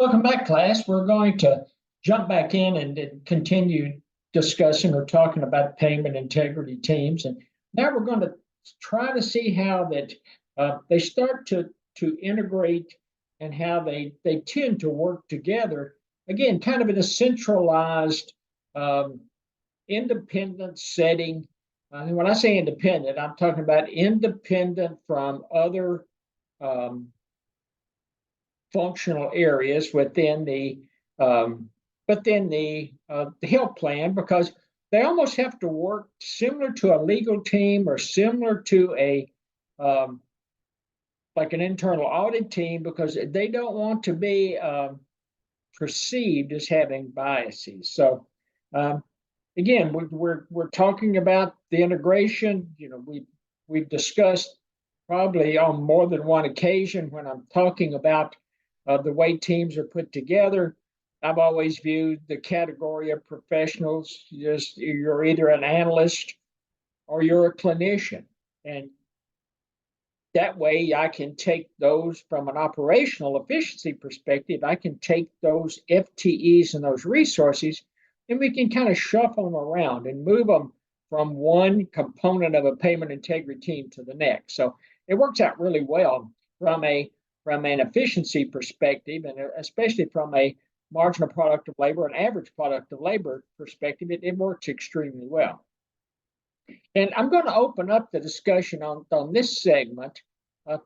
Welcome back, class. We're going to jump back in and continue discussing or talking about payment integrity teams. And now we're going to try to see how that they start to integrate and how they tend to work together. Again, kind of in a centralized, um, independent setting. And when I say independent, I'm talking about independent from other um, functional areas um, within the health plan, because they almost have to work similar to a legal team or similar to a um, like an internal audit team, because they don't want to be perceived as having biases. So um, again, we're talking about the integration. We've discussed probably on more than one occasion when I'm talking about the way teams are put together. I've always viewed the category of professionals, just you're either an analyst or you're a clinician. And that way I can take those from an operational efficiency perspective. I can take those FTEs and those resources, and we can kind of shuffle them around and move them from one component of a payment integrity team to the next. So it works out really well from an efficiency perspective, and especially from a marginal product of labor and average product of labor perspective. It works extremely well. And I'm going to open up the discussion on this segment.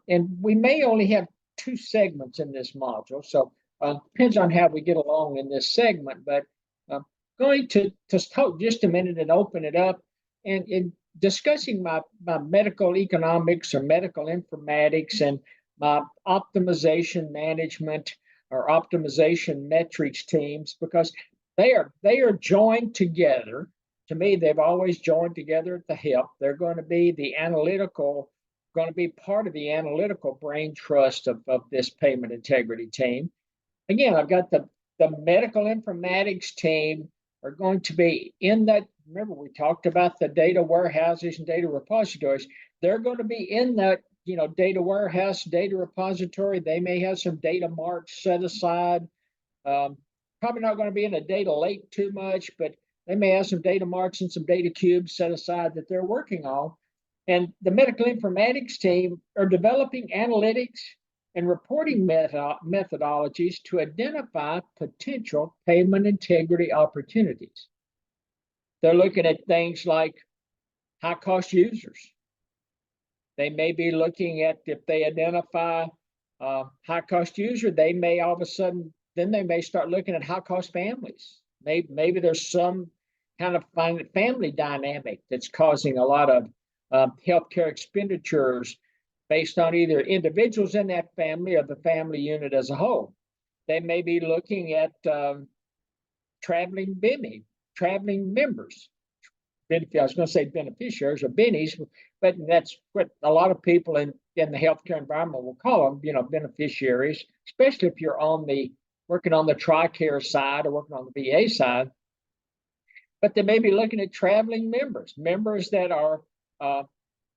And we may only have two segments in this module. So depends on how we get along in this segment. But I'm going to talk just a minute and open it up. And in discussing my medical economics or medical informatics and my optimization management or optimization metrics teams, because they are joined together. To me, they've always joined together at the hip. They're going to be going to be part of the analytical brain trust of this payment integrity team. Again, I've got the medical informatics team are going to be in that. Remember, we talked about the data warehouses and data repositories. They're going to be in that, data warehouse, data repository. They may have some data marks set aside. Probably not going to be in a data lake too much, but they may have some data marks and some data cubes set aside that they're working on. And the medical informatics team are developing analytics and reporting methodologies to identify potential payment integrity opportunities. They're looking at things like high cost users. They may be looking at, if they identify high cost user, they may all of a sudden, then they may start looking at high cost families. Maybe there's some kind of family dynamic that's causing a lot of healthcare expenditures based on either individuals in that family or the family unit as a whole. They may be looking at traveling members. I was going to say beneficiaries or bennies, but that's what a lot of people in the healthcare environment will call them, beneficiaries, especially if you're working on the TRICARE side or working on the VA side. But they may be looking at traveling members that are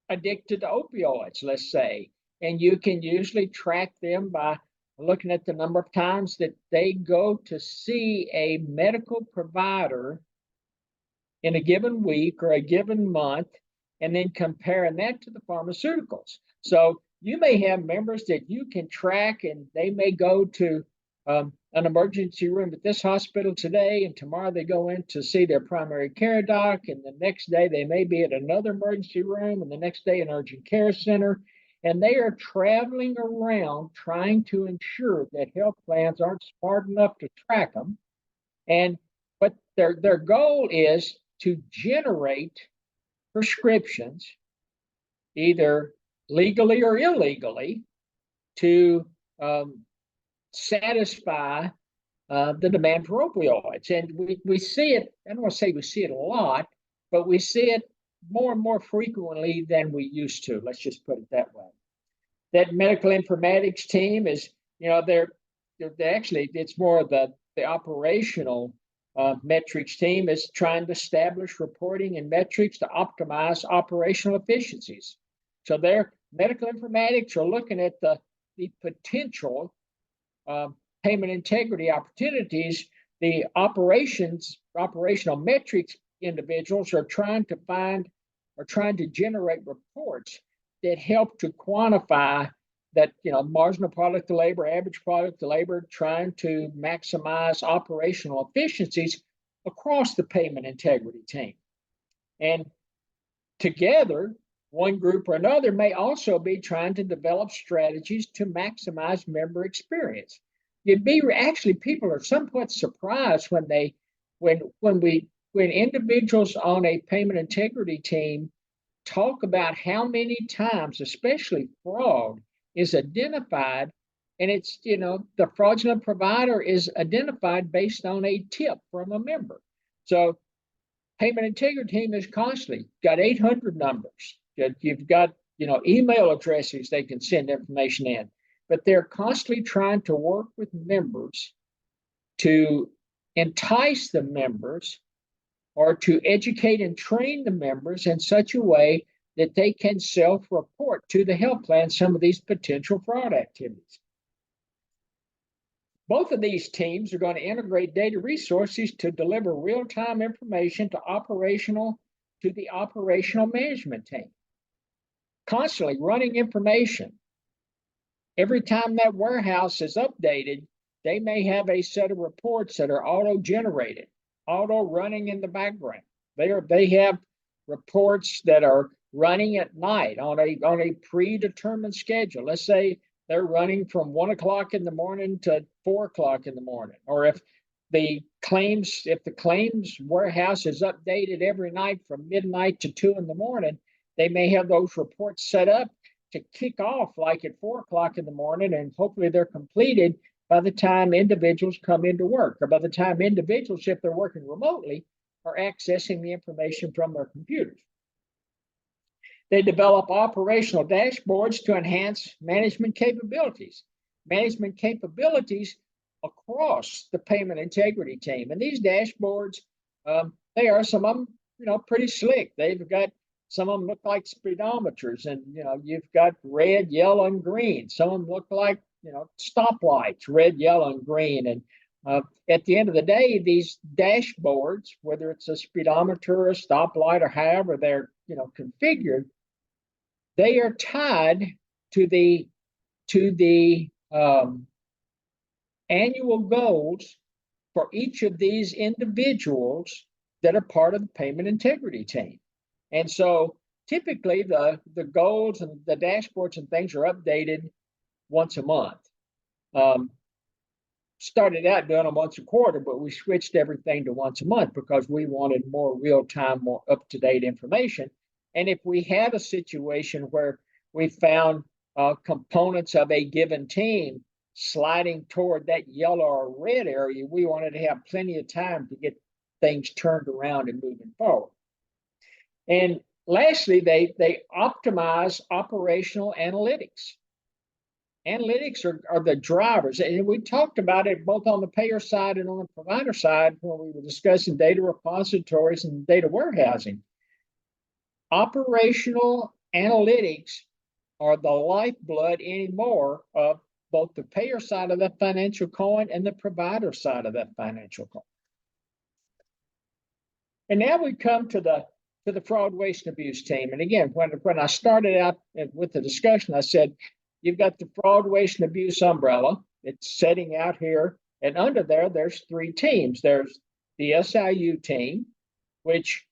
addicted to opioids, let's say, and you can usually track them by looking at the number of times that they go to see a medical provider in a given week or a given month, and then comparing that to the pharmaceuticals. So you may have members that you can track, and they may go to an emergency room at this hospital today, and tomorrow they go in to see their primary care doc, and the next day they may be at another emergency room, and the next day an urgent care center. And they are traveling around trying to ensure that health plans aren't smart enough to track them. But their goal is to generate prescriptions, either legally or illegally, to satisfy the demand for opioids. And we see it, I don't want to say we see it a lot, but we see it more and more frequently than we used to. Let's just put it that way. That medical informatics team is, they're actually, it's more of the operational metrics team is trying to establish reporting and metrics to optimize operational efficiencies. So their medical informatics are looking at the potential payment integrity opportunities, the operational metrics individuals are trying to generate reports that help to quantify that, marginal product to labor, average product to labor, trying to maximize operational efficiencies across the payment integrity team. And together, one group or another may also be trying to develop strategies to maximize member experience. People are somewhat surprised when individuals on a payment integrity team talk about how many times, especially fraud, is identified, and it's, the fraudulent provider is identified based on a tip from a member. So payment integrity team is constantly got 800 numbers. You've got, email addresses they can send information in, but they're constantly trying to work with members to entice the members or to educate and train the members in such a way that they can self-report to the health plan some of these potential fraud activities. Both of these teams are going to integrate data resources to deliver real-time information to the operational management team. Constantly running information. Every time that warehouse is updated, they may have a set of reports that are auto-generated, auto-running in the background. They have reports that are running at night on a predetermined schedule. Let's say they're running from 1 o'clock in the morning to 4 o'clock in the morning. Or if the claims warehouse is updated every night from midnight to 2 in the morning, they may have those reports set up to kick off like at 4 o'clock in the morning, and hopefully they're completed by the time individuals come into work, or by the time individuals, if they're working remotely, are accessing the information from their computers. They develop operational dashboards to enhance management capabilities across the payment integrity team. And these dashboards, some of them, pretty slick. They've got, some of them look like speedometers, and, you've got red, yellow, and green. Some of them look like, stoplights, red, yellow, and green. And at the end of the day, these dashboards, whether it's a speedometer or a stoplight or however they're, configured, they are tied to the annual goals for each of these individuals that are part of the payment integrity team. And so typically the goals and the dashboards and things are updated once a month. Started out doing them once a quarter, but we switched everything to once a month because we wanted more real-time, more up-to-date information. And if we had a situation where we found components of a given team sliding toward that yellow or red area, we wanted to have plenty of time to get things turned around and moving forward. And lastly, they optimize operational analytics. Analytics are the drivers, and we talked about it both on the payer side and on the provider side when we were discussing data repositories and data warehousing. Operational analytics are the lifeblood anymore of both the payer side of that financial coin and the provider side of that financial coin. And now we come to the fraud, waste, and abuse team. And again, when I started out with the discussion, I said, you've got the fraud, waste, and abuse umbrella. It's setting out here. And under there's 3 teams. There's the SIU team, which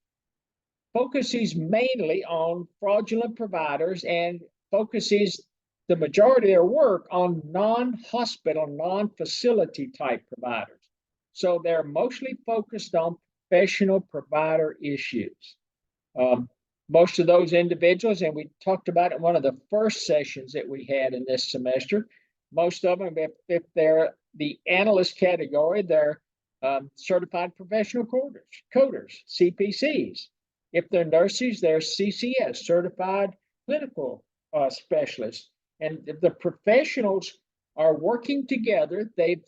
focuses mainly on fraudulent providers and focuses the majority of their work on non-hospital, non-facility type providers. So they're mostly focused on professional provider issues. Most of those individuals, and we talked about it in one of the first sessions that we had in this semester, most of them, if they're the analyst category, they're certified professional coders, CPCs. If they're nurses, they're CCS, certified clinical specialists. And if the professionals are working together, the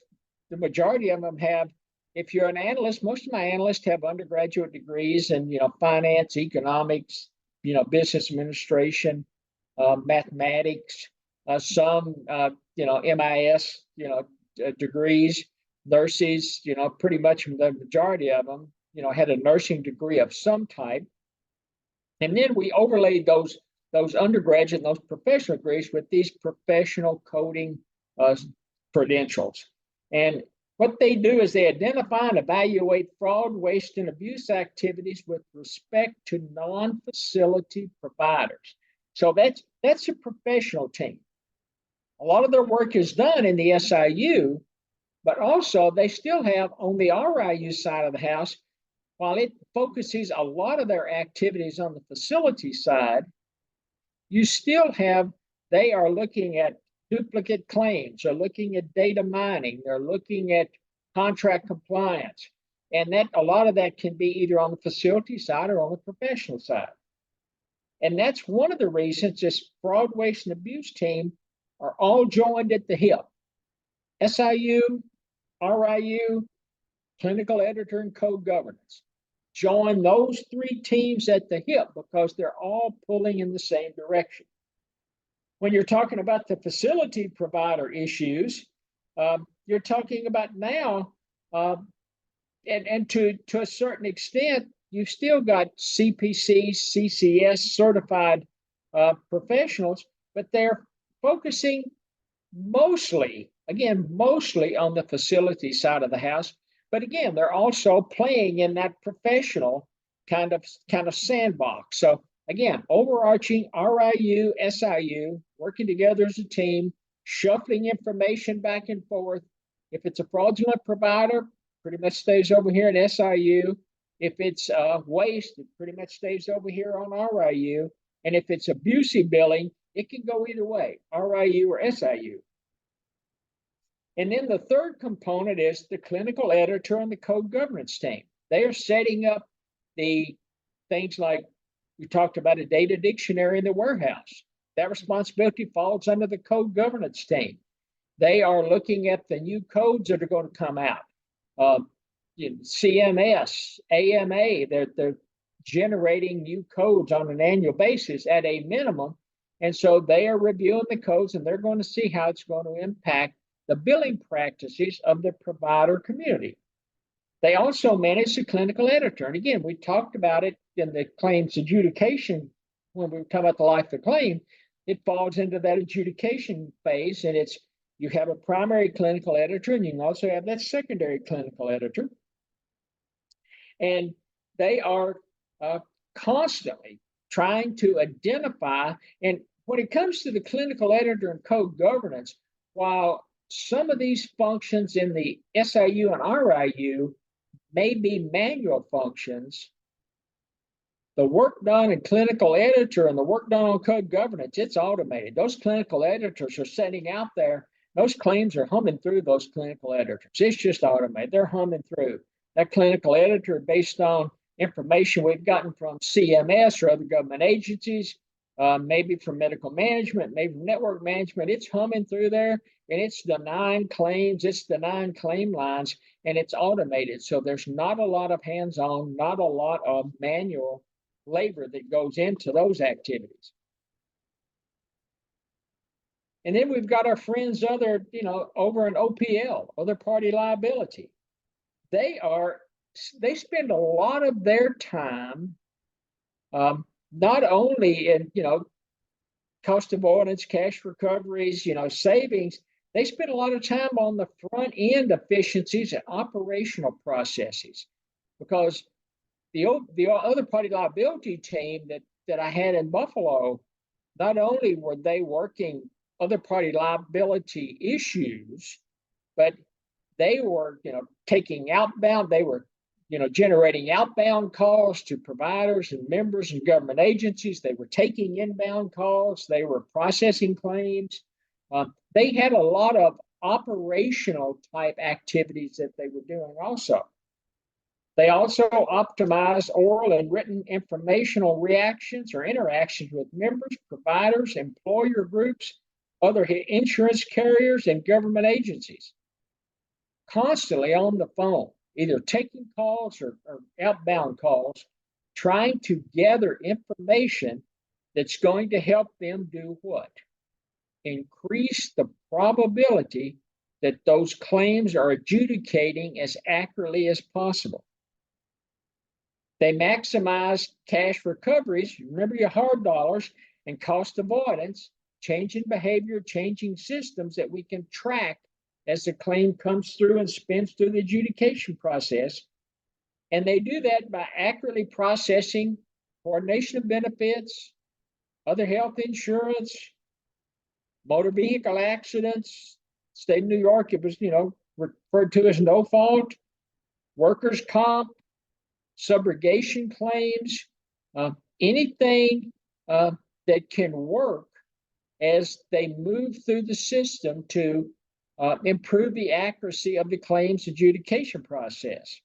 majority of them have, if you're an analyst, most of my analysts have undergraduate degrees in, finance, economics, business administration, mathematics, some, MIS, degrees. Nurses, pretty much the majority of them, had a nursing degree of some type. And then we overlaid those undergraduate and those professional degrees with these professional coding credentials. And what they do is they identify and evaluate fraud, waste, and abuse activities with respect to non-facility providers. So that's a professional team. A lot of their work is done in the SIU, but also they still have on the RIU side of the house, while it focuses a lot of their activities on the facility side, you still have, they are looking at duplicate claims, they're looking at data mining, they're looking at contract compliance. And that a lot of that can be either on the facility side or on the professional side. And that's one of the reasons this fraud, waste, and abuse team are all joined at the hip. SIU, RIU, clinical editor, and code governance. Join those three teams at the hip because they're all pulling in the same direction. When you're talking about the facility provider issues, you're talking about now, and to a certain extent, you've still got CPC, CCS certified professionals, but they're focusing mostly on the facility side of the house. But again, they're also playing in that professional kind of sandbox. So again, overarching RIU, SIU, working together as a team, shuffling information back and forth. If it's a fraudulent provider, pretty much stays over here in SIU. If it's waste, it pretty much stays over here on RIU. And if it's abusive billing, it can go either way, RIU or SIU. And then the third component is the clinical editor and the code governance team. They are setting up the things like we talked about, a data dictionary in the warehouse. That responsibility falls under the code governance team. They are looking at the new codes that are going to come out. CMS, AMA, they're generating new codes on an annual basis at a minimum. And so they are reviewing the codes and they're going to see how it's going to impact the billing practices of the provider community. They also manage the clinical editor. And again, we talked about it in the claims adjudication when we were talking about the life of the claim. It falls into that adjudication phase, and it's you have a primary clinical editor, and you can also have that secondary clinical editor. And they are constantly trying to identify, and when it comes to the clinical editor and code governance, while some of these functions in the SIU and RIU may be manual functions, the work done in clinical editor and the work done on code governance, it's automated. Those clinical editors are sitting out there. Those claims are humming through those clinical editors. It's just automated. They're humming through. That clinical editor, based on information we've gotten from CMS or other government agencies, maybe from medical management, maybe from network management, it's humming through there, and it's denying claims, it's denying claim lines, and it's automated. So there's not a lot of hands-on, not a lot of manual labor that goes into those activities. And then we've got our friends over in OPL, other party liability. They spend a lot of their time not only in cost avoidance, cash recoveries, savings. They spend a lot of time on the front end efficiencies and operational processes, because the other party liability team that I had in Buffalo, not only were they working other party liability issues, but they were taking outbound. They were generating outbound calls to providers and members and government agencies. They were taking inbound calls. They were processing claims. They had a lot of operational type activities that they were doing also. They also optimized oral and written informational reactions or interactions with members, providers, employer groups, other insurance carriers, and government agencies. Constantly on the phone, either taking calls or outbound calls, trying to gather information that's going to help them do what? Increase the probability that those claims are adjudicating as accurately as possible. They maximize cash recoveries. Remember your hard dollars and cost avoidance, changing behavior, changing systems that we can track as the claim comes through and spins through the adjudication process. And they do that by accurately processing coordination of benefits, other health insurance, motor vehicle accidents. State of New York, it was, referred to as no fault, workers' comp, subrogation claims, anything that can work as they move through the system to improve the accuracy of the claims adjudication process.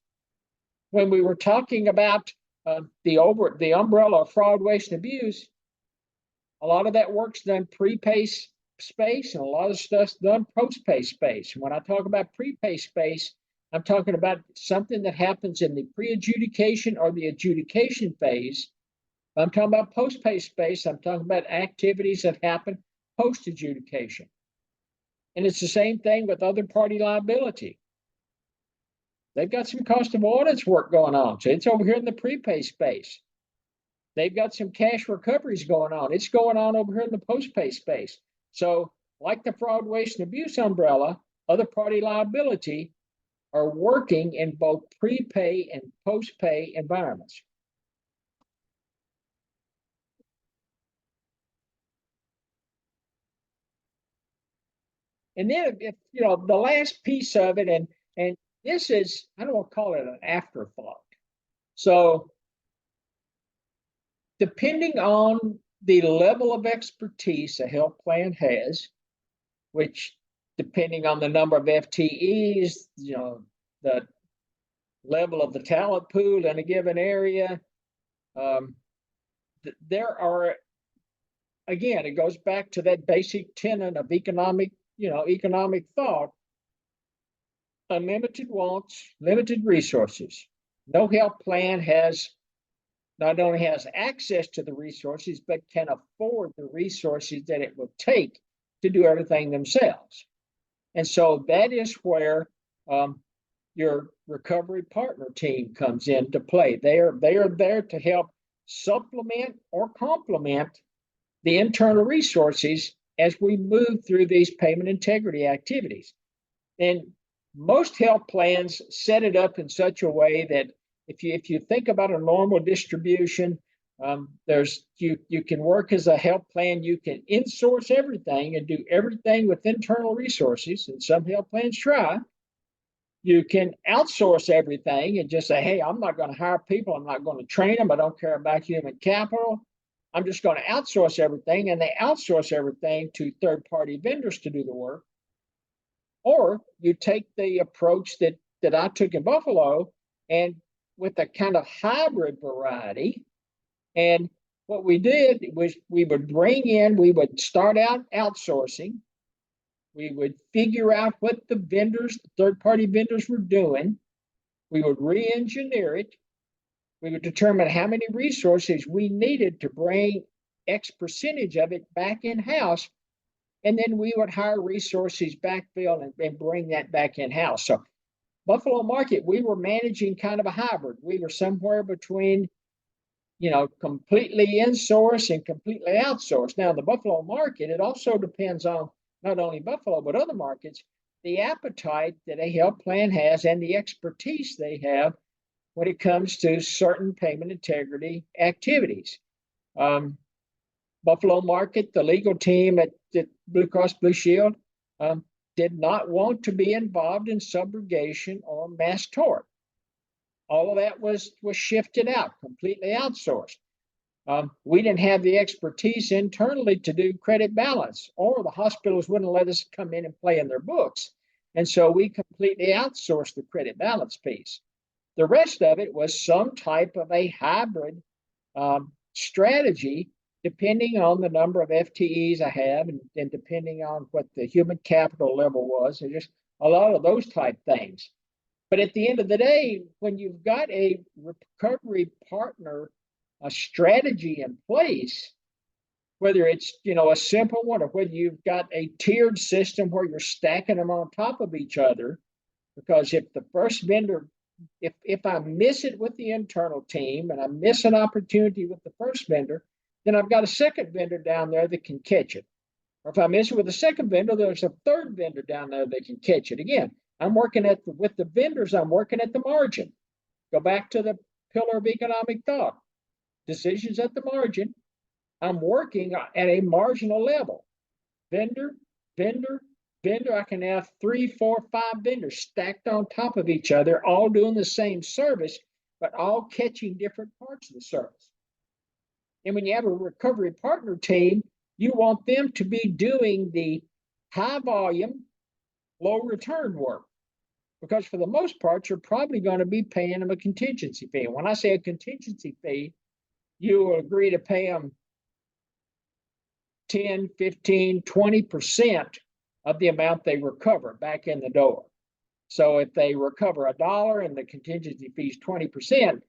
When we were talking about the umbrella of fraud, waste, and abuse, a lot of that work's done prepay space, and a lot of stuff's done post-pay space. When I talk about prepay space, I'm talking about something that happens in the pre-adjudication or the adjudication phase. I'm talking about post-pay space. I'm talking about activities that happen post-adjudication. And it's the same thing with other party liability. They've got some cost avoidance work going on. So it's over here in the prepay space. They've got some cash recoveries going on. It's going on over here in the post-pay space. So like the fraud, waste, and abuse umbrella, other party liability are working in both prepay and post-pay environments. And then if the last piece of it, and this is, I don't want to call it an afterthought. So depending on the level of expertise a health plan has, which depending on the number of FTEs, the level of the talent pool in a given area, there are, again, it goes back to that basic tenet of economic thought: unlimited wants, limited resources. No health plan not only has access to the resources, but can afford the resources that it will take to do everything themselves. And so that is where your recovery partner team comes into play. They are there to help supplement or complement the internal resources as we move through these payment integrity activities. And most health plans set it up in such a way that if you think about a normal distribution, you can work as a health plan. You can insource everything and do everything with internal resources, and some health plans try. You can outsource everything and just say, hey, I'm not going to hire people. I'm not going to train them. I don't care about human capital. I'm just going to outsource everything. And they outsource everything to third-party vendors to do the work. Or you take the approach that I took in Buffalo, and with a kind of hybrid variety. And what we did was we would start out outsourcing. We would figure out what the third-party vendors were doing. We would re-engineer it. We would determine how many resources we needed to bring X percentage of it back in-house. And then we would hire resources, backfill, and bring that back in-house. So Buffalo Market, we were managing kind of a hybrid. We were somewhere between, completely insourced and completely outsourced. Now, the Buffalo Market, it also depends on not only Buffalo, but other markets, the appetite that a health plan has and the expertise they have when it comes to certain payment integrity activities. Buffalo Market, the legal team at Blue Cross Blue Shield, did not want to be involved in subrogation or mass tort. All of that was shifted out, completely outsourced. We didn't have the expertise internally to do credit balance, or the hospitals wouldn't let us come in and play in their books. And so we completely outsourced the credit balance piece. The rest of it was some type of a hybrid strategy, depending on the number of FTEs I have and depending on what the human capital level was, and just a lot of those type things. But at the end of the day, when you've got a recovery partner, a strategy in place, whether it's a simple one or whether you've got a tiered system where you're stacking them on top of each other. Because if the first vendor, if I miss it with the internal team and I miss an opportunity with the first vendor, then I've got a second vendor down there that can catch it. Or if I miss it with the second vendor, there's a third vendor down there that can catch it. Again, I'm working with the vendors, I'm working at the margin. Go back to the pillar of economic thought. Decisions at the margin. I'm working at a marginal level. Vendor, vendor, vendor. I can have 3, 4, 5 vendors stacked on top of each other, all doing the same service, but all catching different parts of the service. And when you have a recovery partner team, you want them to be doing the high volume, low return work. Because for the most part, you're probably going to be paying them a contingency fee. And when I say a contingency fee, you will agree to pay them 10, 15, 20% of the amount they recover back in the door. So if they recover $1 and the contingency fee is 20%,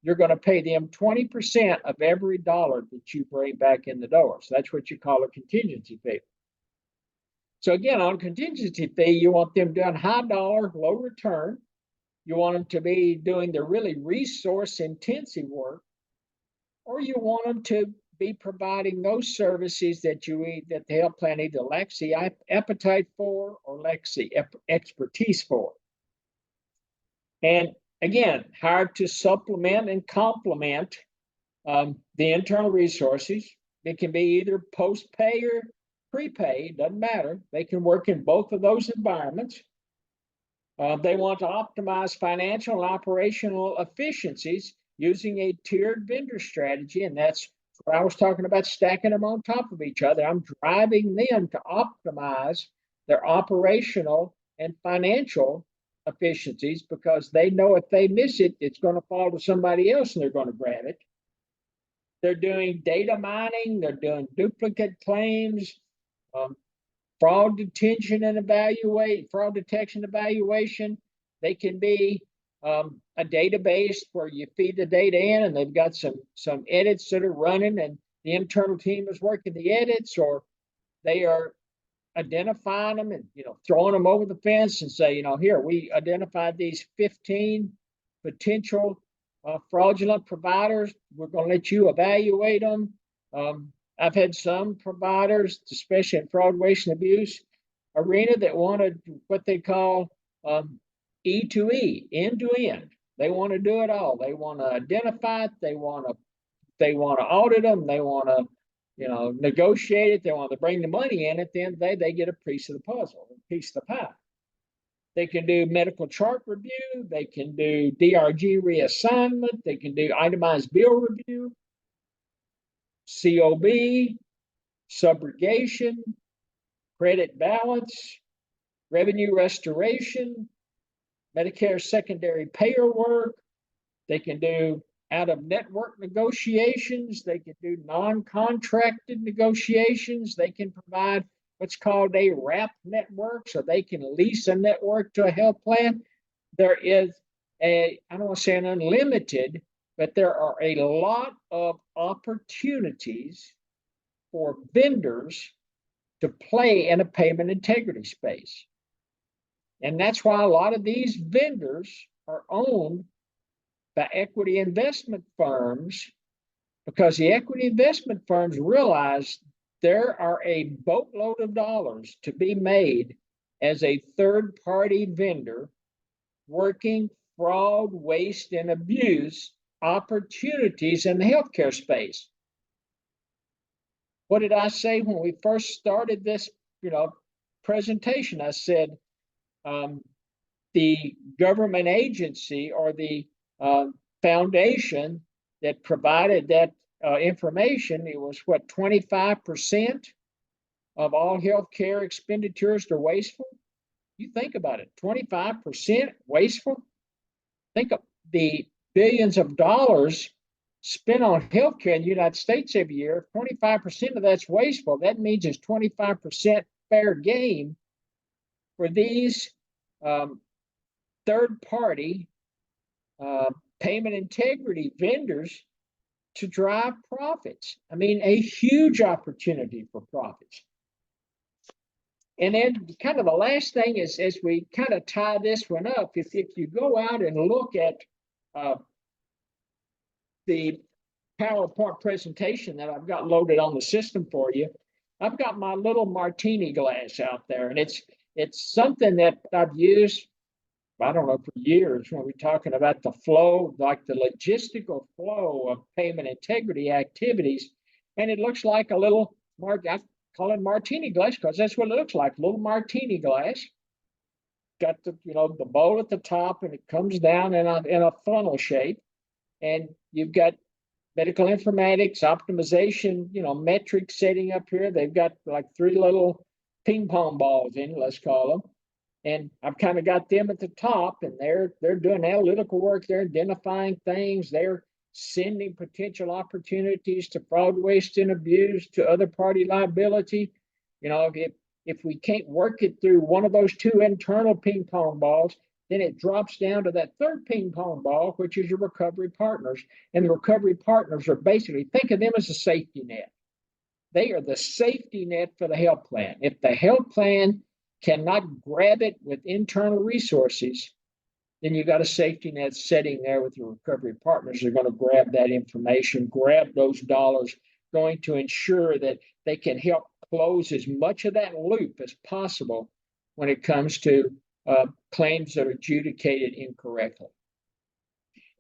you're going to pay them 20% of every dollar that you bring back in the door. So that's what you call a contingency fee. So again, on contingency fee, you want them doing high dollar, low return. You want them to be doing the really resource intensive work, or you want them to be providing those services that the health plan either lacks the appetite for or lacks the expertise for. And again, hired to supplement and complement the internal resources. It can be either post-pay or prepay, doesn't matter. They can work in both of those environments. They want to optimize financial and operational efficiencies using a tiered vendor strategy, and that's what I was talking about, stacking them on top of each other. I'm driving them to optimize their operational and financial efficiencies because they know if they miss it, it's going to fall to somebody else and they're going to grab it. They're doing data mining, they're doing duplicate claims, fraud detection and evaluation. They can be a database where you feed the data in and they've got some edits that are running and the internal team is working the edits, or they are identifying them and throwing them over the fence and say, here, we identified these 15 potential fraudulent providers. We're going to let you evaluate them. I've had some providers, especially in fraud, waste, and abuse arena, that wanted what they call E2E, end to end. They want to do it all. They want to identify it. They want to audit them. They want to negotiate it. They want to bring the money in. At the end of the day, they get a piece of the puzzle, a piece of the pie. They can do medical chart review. They can do DRG reassignment. They can do itemized bill review, COB, subrogation, credit balance, revenue restoration, Medicare secondary payer work. They can do out-of-network negotiations. They can do non-contracted negotiations. They can provide what's called a wrap network, so they can lease a network to a health plan. There is I don't want to say an unlimited, but there are a lot of opportunities for vendors to play in a payment integrity space. And that's why a lot of these vendors are owned by equity investment firms, because the equity investment firms realize there are a boatload of dollars to be made as a third-party vendor working fraud, waste, and abuse opportunities in the healthcare space. What did I say when we first started this presentation? I said the government agency or the foundation that provided that information, it was what, 25% of all healthcare expenditures are wasteful? You think about it, 25% wasteful? Think of the billions of dollars spent on healthcare in the United States every year. 25% of that's wasteful. That means it's 25% fair game for these third-party payment integrity vendors to drive profits. I mean, a huge opportunity for profits. And then kind of the last thing is, as we kind of tie this one up, if you go out and look at the PowerPoint presentation that I've got loaded on the system for you, I've got my little martini glass out there, and it's something that I've used, I don't know, for years when we're talking about the flow, like the logistical flow of payment integrity activities. And it looks like a little, I call it martini glass because that's what it looks like, a little martini glass. Got the, the bowl at the top, and it comes down in a funnel shape. And you've got medical informatics, optimization, metrics setting up here. They've got like 3 little ping pong balls in, let's call them. And I've kind of got them at the top, and they're doing analytical work. They're identifying things. They're sending potential opportunities to fraud, waste, and abuse, to other party liability. If we can't work it through one of those 2 internal ping pong balls, then it drops down to that 3rd ping pong ball, which is your recovery partners. And the recovery partners are basically, think of them as a safety net. They are the safety net for the health plan. If the health plan cannot grab it with internal resources, then you got a safety net sitting there with your recovery partners. They're going to grab that information, grab those dollars, going to ensure that they can help close as much of that loop as possible when it comes to claims that are adjudicated incorrectly.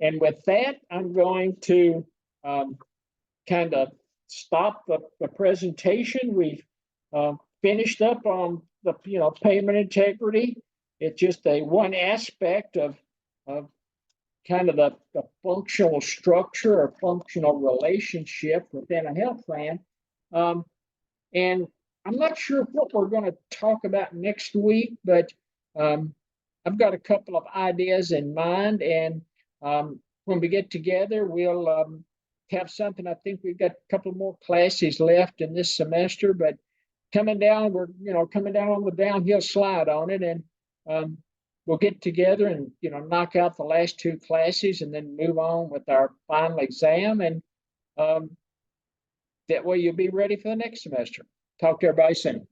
And with that, I'm going to kind of stop the presentation. We've finished up on the payment integrity. It's just one aspect of kind of the functional structure or functional relationship within a health plan. And I'm not sure what we're going to talk about next week, but I've got a couple of ideas in mind. And when we get together, we'll have something. I think we've got a couple more classes left in this semester, but coming down, we're coming down on the downhill slide on it, and we'll get together and knock out the last 2 classes and then move on with our final exam, and that way you'll be ready for the next semester. Talk to everybody soon.